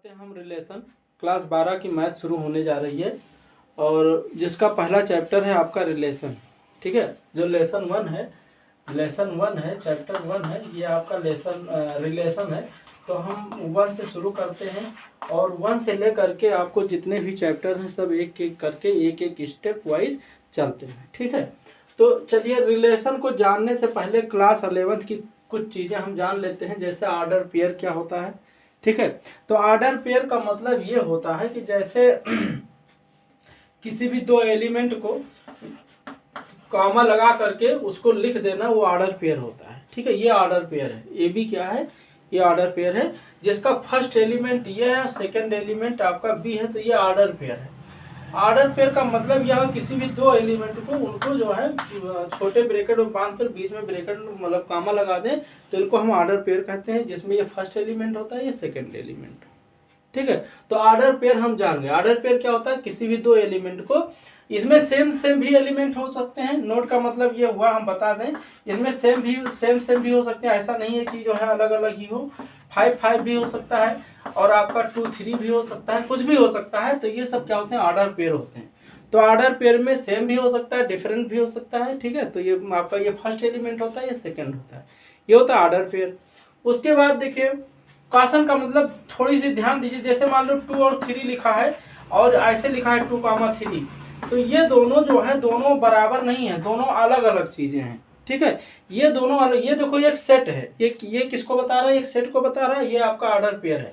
करते हैं हम रिलेशन। क्लास 12 की मैथ शुरू होने जा रही है और जिसका पहला चैप्टर है आपका रिलेशन। ठीक है, जो लेसन वन है चैप्टर 1 है, ये आपका रिलेशन है। तो हम 1 से शुरू करते हैं और 1 से ले करके आपको जितने भी चैप्टर हैं सब एक एक करके एक एक स्टेप वाइज चलते हैं। ठीक है, तो चलिए रिलेशन को जानने से पहले क्लास 11 की कुछ चीज़ें हम जान लेते हैं, जैसे ऑर्डर पेयर क्या होता है। ठीक है, तो ऑर्डर पेयर का मतलब ये होता है कि जैसे किसी भी दो एलिमेंट को कॉमा लगा करके उसको लिख देना, वो ऑर्डर पेयर होता है। ठीक है, ये ऑर्डर पेयर है। ए बी क्या है, ये ऑर्डर पेयर है, जिसका फर्स्ट एलिमेंट ये है, सेकंड एलिमेंट आपका बी है, तो ये ऑर्डर पेयर है। ऑर्डर पेयर का मतलब यह किसी भी दो एलिमेंट को उनको जो है छोटे ब्रैकेट में बांध कर बीच में ब्रैकेट मतलब कॉमा लगा दें, तो इनको हम ऑर्डर पेयर कहते हैं, जिसमें ये फर्स्ट एलिमेंट होता है, ये सेकंड एलिमेंट। ठीक है, तो ऑर्डर पेयर हम जान गए। ऑर्डर पेयर क्या होता है, किसी भी दो एलिमेंट को, इसमें सेम भी एलिमेंट हो सकते हैं। नोट का मतलब ये हुआ, हम बता दें, इसमें सेम भी हो सकते हैं। ऐसा नहीं है कि जो है अलग अलग ही हो। 5 भी हो सकता है और आपका 2 3 भी हो सकता है, कुछ भी हो सकता है। तो ये सब क्या होते हैं, ऑर्डर पेयर होते हैं। तो ऑर्डर पेयर में सेम भी हो सकता है, डिफरेंट भी हो सकता है। ठीक है, तो ये आपका ये फर्स्ट एलिमेंट होता है, ये सेकंड होता है, ये होता है ऑर्डर पेयर। उसके बाद देखिए क्वेश्चन का मतलब थोड़ी सी ध्यान दीजिए। जैसे मान लो 2 और 3 लिखा है और ऐसे लिखा है 2, 3, तो ये दोनों जो है दोनों बराबर नहीं है, दोनों अलग अलग चीजें हैं। ठीक है, ये दोनों अलग, ये देखो एक सेट है, ये किसको बता रहा है, एक सेट को बता रहा है, ये आपका ऑर्डर पेयर है।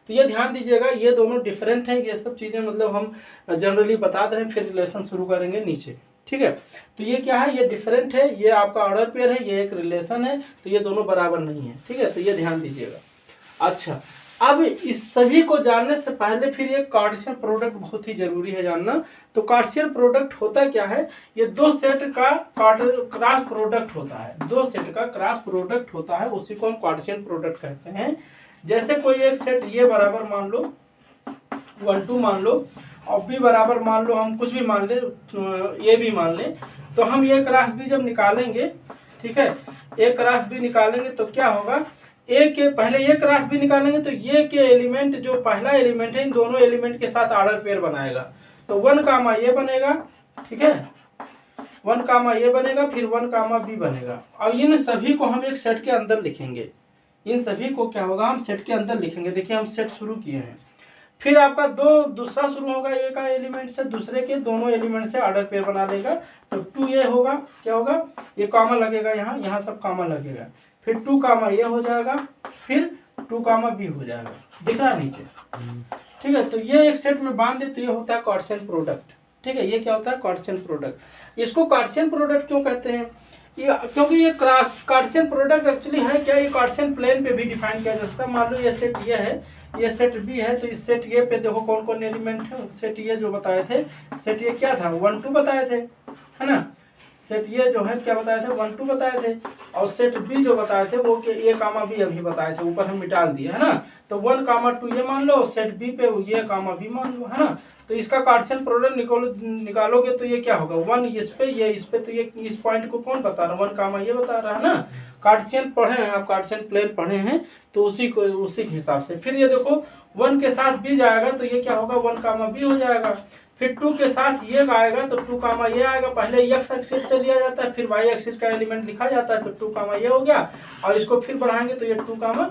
तो ये ध्यान दीजिएगा, ये दोनों डिफरेंट हैं। ये सब चीजें मतलब हम जनरली बता दे रहे हैं, फिर रिलेशन शुरू करेंगे नीचे। ठीक है, तो ये क्या है, ये डिफरेंट है, ये आपका ऑर्डर पेयर है, ये एक रिलेशन है, तो ये दोनों बराबर नहीं है। ठीक है, तो ये ध्यान दीजिएगा। अच्छा, अब इस सभी को जानने से पहले फिर एक कार्टेशियन प्रोडक्ट बहुत ही जरूरी है जानना। तो कार्टेशियन प्रोडक्ट होता क्या है, ये दो सेट का क्रॉस प्रोडक्ट होता है। दो सेट का क्रॉस प्रोडक्ट होता है, उसी को हम कार्टेशियन प्रोडक्ट कहते हैं। जैसे कोई एक सेट ये बराबर मान लो 1 2 मान लो, और बी बराबर मान लो हम कुछ भी मान ले, ए भी मान ले, तो हम ये क्रॉस बी जब निकालेंगे, ठीक है, ए क्रॉस बी निकालेंगे तो क्या होगा, ए के पहले ये क्रॉस बी निकालेंगे तो ये के एलिमेंट जो पहला एलिमेंट है, इन दोनों एलिमेंट के साथ ऑर्डर पेयर बनाएगा। तो 1 कामा ये बनेगा, ठीक है, 1 कामा ये बनेगा, फिर 1 कामा बी बनेगा। अब इन सभी को हम एक सेट के अंदर लिखेंगे। इन सभी को क्या होगा, हम सेट के अंदर लिखेंगे। देखिए हम सेट शुरू किए हैं, फिर आपका दूसरा शुरू होगा ए का एलिमेंट से, दूसरे के दोनों एलिमेंट से ऑर्डर पेयर बना लेगा। तो 2 ये होगा, क्या होगा, ये कामा लगेगा, यहाँ सब कामा लगेगा, फिर 2 कामा ये हो जाएगा, फिर 2 कामा बी हो जाएगा, दिख रहा है नीचे। ठीक है, तो ये एक सेट में बांध दे तो ये होता है कार्टेशियन प्रोडक्ट। ठीक है, ये क्या होता है, कार्टेशियन प्रोडक्ट। इसको कार्टेशियन प्रोडक्ट क्यों कहते हैं, क्योंकि ये कार्टेशियन प्रोडक्ट एक्चुअली है क्या, ये कार्टेशियन प्लेन पे भी डिफाइन किया जा सकता है। मान लो ये सेट ये है, ये सेट बी है, तो इस सेट ये पे देखो कौन कौन एलिमेंट है। सेट ये जो बताए थे, सेट ये क्या था, 1 2 बताए थे, है ना। सेट ये जो है क्या बताए थे, 1 2 बताए थे, और सेट बी जो बताए थे वो के ए कामा बी अभी बताए थे, ऊपर हम मिटा दिए, है ना। तो 1 कामा 2 ये मान लो, सेट बी पे ये कामा बी मान लो, है ना। तो इसका कार्टेशियन प्रोडक्ट निकालोगे तो ये क्या होगा, 1 इस पे, ये इस पे, तो ये इस पॉइंट को कौन बता रहा है, 1 कामा ये बता रहा है ना। कार्टेशियन पढ़े हैं आप, कार्टेशियन प्लेन पढ़े हैं, तो उसी के हिसाब से। फिर ये देखो 1 के साथ बी जाएगा तो ये क्या होगा, 1 कामा बी हो जाएगा। फिर 2 के साथ ये आएगा तो 2 कामा ये आएगा। पहले एक्स एक्सिस से लिया जाता है, फिर वाई एक्सिस का एलिमेंट लिखा जाता है, तो 2 कामा ये हो गया, और इसको फिर बढ़ाएंगे तो ये 2 कामा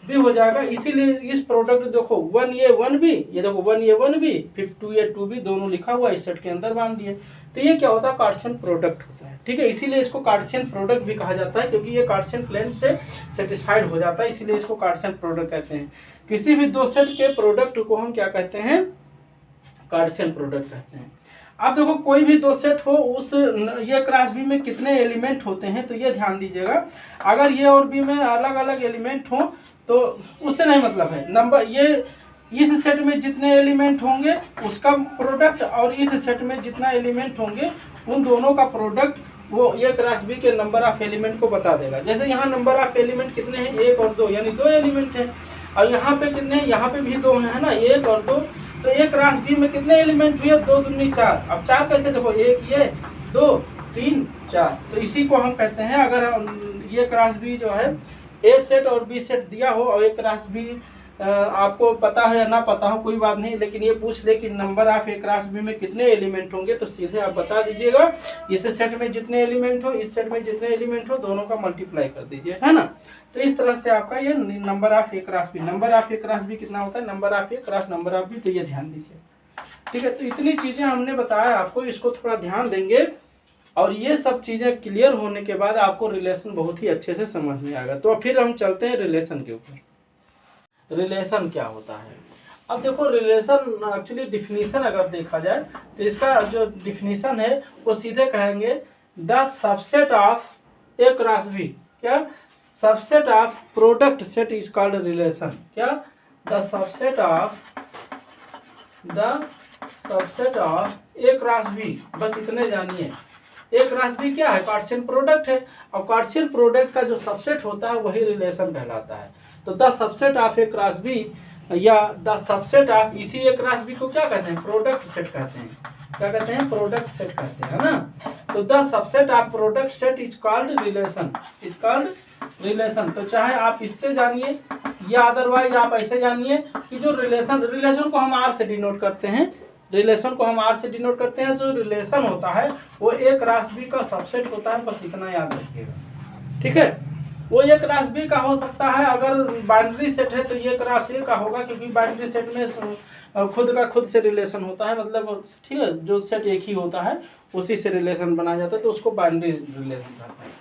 बी हो जाएगा। इसीलिए इस प्रोडक्ट देखो 1 ये 1 बी, ये देखो 1 ये 1 बी, फिर 2 ये 2 बी, दोनों लिखा हुआ इस सेट के अंदर बांध दिए। तो ये क्या होता है, कार्टेशियन प्रोडक्ट होता है। ठीक है, इसीलिए इसको कार्टेशियन प्रोडक्ट भी कहा जाता है, क्योंकि ये कार्टेशियन प्लेन से सेटिस्फाइड हो जाता है, इसीलिए इसको कार्टेशियन प्रोडक्ट कहते हैं। किसी भी दो सेट के प्रोडक्ट को हम क्या कहते हैं, कार्टेशियन प्रोडक्ट कहते हैं। अब देखो कोई भी दो सेट हो, उस ये क्रॉस बी में कितने एलिमेंट होते हैं, तो ये ध्यान दीजिएगा। अगर ये और बी में अलग अलग एलिमेंट हो तो उससे नहीं मतलब है। नंबर ये इस सेट में जितने एलिमेंट होंगे उसका प्रोडक्ट, और इस सेट में जितना एलिमेंट होंगे उन दोनों का प्रोडक्ट वो ये क्रॉस बी के नंबर ऑफ एलिमेंट को बता देगा। जैसे यहाँ नंबर ऑफ एलिमेंट कितने हैं, 1 और 2, यानी 2 एलिमेंट हैं। और यहाँ पे कितने हैं, यहाँ पे भी 2 हैं, है ना, 1 और 2। तो एक क्रॉस बी में कितने एलिमेंट हुए, 2 दूनी 4। अब 4 कैसे, देखो 1 ये 2 3 4, तो इसी को हम कहते हैं। अगर ये क्रॉस बी जो है ए सेट और बी सेट दिया हो और एक क्रॉस बी आपको पता है या ना पता हो कोई बात नहीं, लेकिन ये पूछ ले कि number of A cross B में कितने एलिमेंट होंगे, तो सीधे आप बता दीजिएगा इस सेट में जितने एलिमेंट हो, इस सेट में जितने एलिमेंट हो, दोनों का मल्टीप्लाई कर दीजिए, है ना। तो इस तरह से आपका ये number of A cross B, number of A cross B कितना होता है, number of A cross number of B, तो ये ध्यान दीजिए, ठीक है। तो इतनी चीजें हमने बताया आपको, इसको थोड़ा ध्यान देंगे और ये सब चीजें क्लियर होने के बाद आपको रिलेशन बहुत ही अच्छे से समझ में आएगा। तो फिर हम चलते हैं रिलेशन के ऊपर। रिलेशन क्या होता है, अब देखो रिलेशन एक्चुअली डिफिनीशन अगर देखा जाए तो इसका जो डिफिनीशन है वो सीधे कहेंगे the subset of A cross B, क्या subset of product set is called relation, क्या the subset of A cross B, बस इतने जानिए। ए क्रॉस बी क्या है, कार्टेशियन प्रोडक्ट है, और कार्टेशियन प्रोडक्ट का जो सबसेट होता है वही रिलेशन कहलाता है। तो the subset of A cross B या द सबसेट ऑफ, इसी ए क्रॉस बी को क्या कहते हैं, प्रोडक्ट सेट कहते हैं, क्या कहते हैं, प्रोडक्ट सेट कहते हैं, है ना। तो the subset of product set is called relation, is called relation. तो चाहे आप इससे जानिए या अदरवाइज आप ऐसे जानिए कि जो रिलेशन को हम आर से डिनोट करते हैं, रिलेशन को हम आर से डिनोट करते हैं, जो रिलेशन होता है वो ए क्रॉस बी का सबसेट होता है, बस इतना याद रखिएगा, ठीक है। वो ए क्रॉस बी का हो सकता है, अगर बाइनरी सेट है तो ये क्रॉस ए का होगा, क्योंकि बाइनरी सेट में खुद का खुद से रिलेशन होता है, मतलब ठीक है, जो सेट एक ही होता है उसी से रिलेशन बनाया जाता है, तो उसको बाइनरी रिलेशन कहते हैं।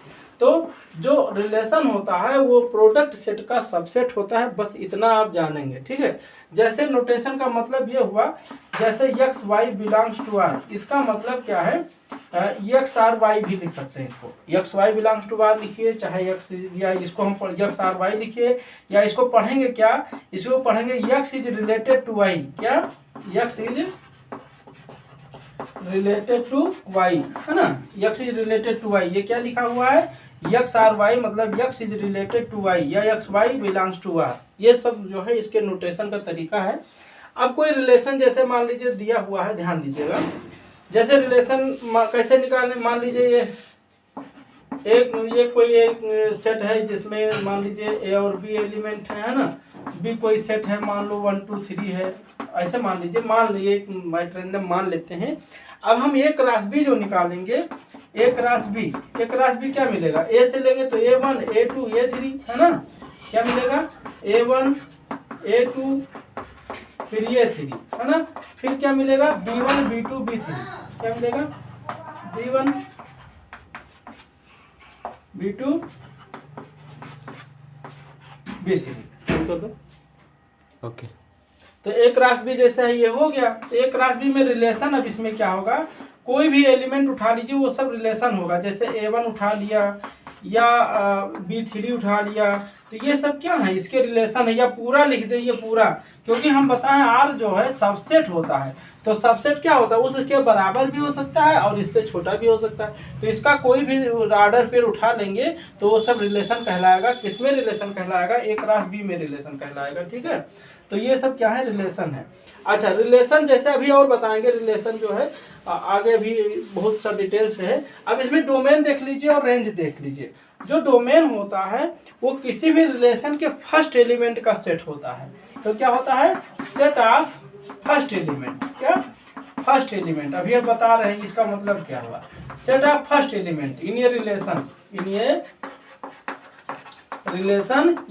तो जो रिलेशन होता है वो प्रोडक्ट सेट का सबसेट होता है, बस इतना आप जानेंगे, ठीक है। जैसे नोटेशन का मतलब ये हुआ, जैसे X Y belongs to R, इसका मतलब क्या है, एक्स आर वाई भी लिख सकते हैं, इसको X Y belongs to R लिखिए, चाहे एक्स, या इसको हम एक्स आर वाई लिखिए, या इसको पढ़ेंगे क्या, इसको पढ़ेंगे X is related to Y, क्या X is related to Y, है ना, X is related to Y, ये क्या लिखा हुआ है, एक्स आर वाई, मतलब X is related to Y या X Y belongs to R, ये सब जो है इसके नोटेशन का तरीका है। अब कोई रिलेशन जैसे मान लीजिए दिया हुआ है, ध्यान दीजिएगा, जैसे रिलेशन कैसे निकालने, मान लीजिए ये कोई एक सेट है जिसमें मान लीजिए ए और बी एलिमेंट है ना, बी कोई सेट है, मान लो 1 2 3 है, ऐसे मान लीजिए, मान लीजिए एक रैंडम मान लेते हैं। अब हम ए क्रॉस बी जो निकालेंगे, ए क्रॉस बी क्या मिलेगा, ए से लेंगे तो A1 A2 A3, है ना, क्या मिलेगा A1 A2 फिर A3, है ना, फिर क्या मिलेगा B1 B2 B3, क्या मिलेगा B1 B2 B3, ओके। तो ए क्रॉस बी जैसा है ये हो गया। ए क्रॉस बी में रिलेशन, अब इसमें क्या होगा, कोई भी एलिमेंट उठा लीजिए वो सब रिलेशन होगा, जैसे A1 उठा लिया या B3 उठा लिया, तो ये सब क्या है, इसके रिलेशन है, या पूरा लिख दे ये पूरा, क्योंकि हम बताएं आर जो है सबसेट होता है, तो सबसेट क्या होता है, उसके बराबर भी हो सकता है और इससे छोटा भी हो सकता है, तो इसका कोई भी ऑर्डर फिर उठा लेंगे तो वो सब रिलेशन कहलाएगा, किसमें रिलेशन कहलाएगा, ए क्रॉस बी में रिलेशन कहलाएगा, ठीक है। तो ये सब क्या है, रिलेशन है। अच्छा, रिलेशन जैसे अभी और बताएंगे, रिलेशन जो है आगे भी बहुत सा डिटेल्स है। अब इसमें डोमेन देख लीजिए और रेंज देख लीजिए। जो डोमेन होता है वो किसी भी रिलेशन के फर्स्ट एलिमेंट का सेट होता है, तो क्या होता है, सेट ऑफ फर्स्ट एलिमेंट, क्या फर्स्ट एलिमेंट, अभी अब बता रहे हैं इसका मतलब क्या हुआ, set of first element in ये रिलेशन,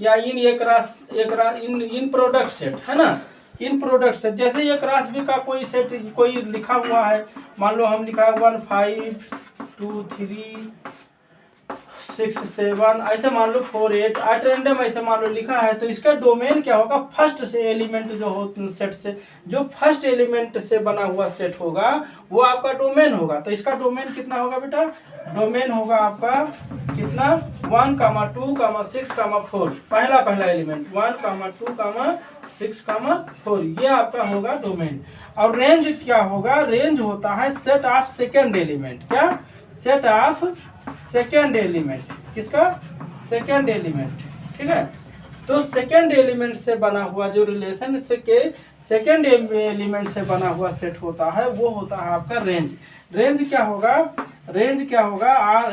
या इन प्रोडक्ट सेट, है ना, इन प्रोडक्ट सेट। जैसे ये क्रॉस बी का कोई सेट कोई लिखा हुआ है, मान लो हम लिखा है 1 5 2 3 6 7, ऐसे मान लो 4 8 8 रैंडम ऐसे मान लो लिखा है, तो इसका डोमेन क्या होगा, फर्स्ट से एलिमेंट जो हो सेट से, जो फर्स्ट एलिमेंट से बना हुआ सेट होगा वो आपका डोमेन होगा। तो इसका डोमेन कितना होगा बेटा, डोमेन होगा आपका कितना, 1 2 6 4, पहला एलिमेंट 1 2 6 4, ये आपका होगा डोमेन। और रेंज क्या होगा, रेंज होता है सेट ऑफ सेकेंड एलिमेंट, क्या सेट ऑफ सेकेंड एलिमेंट, किसका, सेकेंड एलिमेंट, ठीक है। तो सेकेंड एलिमेंट से बना हुआ जो रिलेशन के सेकेंड एलिमेंट से बना हुआ सेट होता है वो होता है आपका रेंज। रेंज क्या होगा,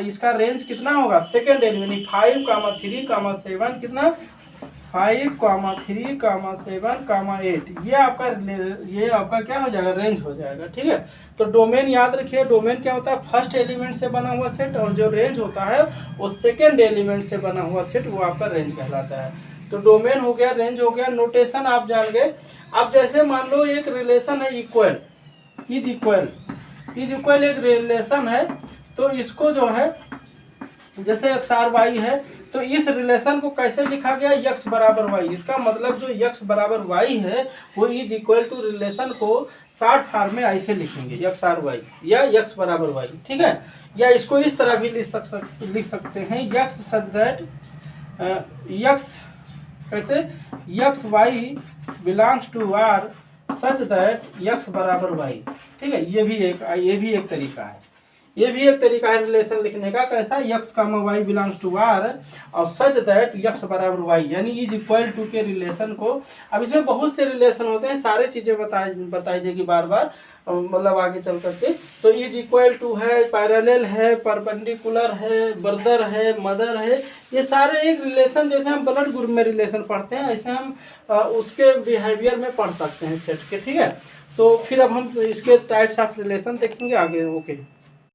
इसका रेंज कितना होगा, सेकेंड एलिमेंट 5 3 7 कितना 5,3,7,8 ये आपका क्या हो जाएगा, रेंज हो जाएगा। ठीक है, तो डोमेन याद रखिए, डोमेन क्या होता है, फर्स्ट एलिमेंट से बना हुआ सेट, और जो रेंज होता है वो सेकेंड एलिमेंट से बना हुआ सेट, वो आपका रेंज कहलाता है। तो डोमेन हो गया, रेंज हो गया, नोटेशन आप जान गए। अब जैसे मान लो एक रिलेशन है इक्वल, इज इक्वल एक रिलेशन है, तो इसको जो है जैसे एक्स आर वाई है, तो इस रिलेशन को कैसे लिखा गया, यक्स बराबर वाई। इसका मतलब जो यक्स बराबर वाई है वो इज इक्वल टू रिलेशन को शॉर्ट फॉर्म में ऐसे लिखेंगे, यक्स आर वाई या यक्स बराबर वाई। ठीक है, या इसको इस तरह भी लिख सकते हैं, यक्स सच दैट यक्स कैसे, X Y belongs to R such that X बराबर वाई। ठीक है, ये भी एक तरीका है, ये भी एक तरीका है रिलेशन लिखने का। कैसा, X comma Y belongs to R और सच दैट यक्स बराबर वाई, यानी इज इक्वल टू के रिलेशन को। अब इसमें बहुत से रिलेशन होते हैं, सारे चीज़ें बताई जाएगी बार बार, मतलब आगे चल करके। तो इज इक्वल टू है, पैरेलल है, परपेंडिकुलर है, ब्रदर है, मदर है, ये सारे एक रिलेशन, जैसे हम ब्लड ग्रुप में रिलेशन पढ़ते हैं ऐसे हम उसके बिहेवियर में पढ़ सकते हैं सेट के। ठीक है, तो फिर अब हम इसके टाइप्स ऑफ रिलेशन देखेंगे आगे। ओके।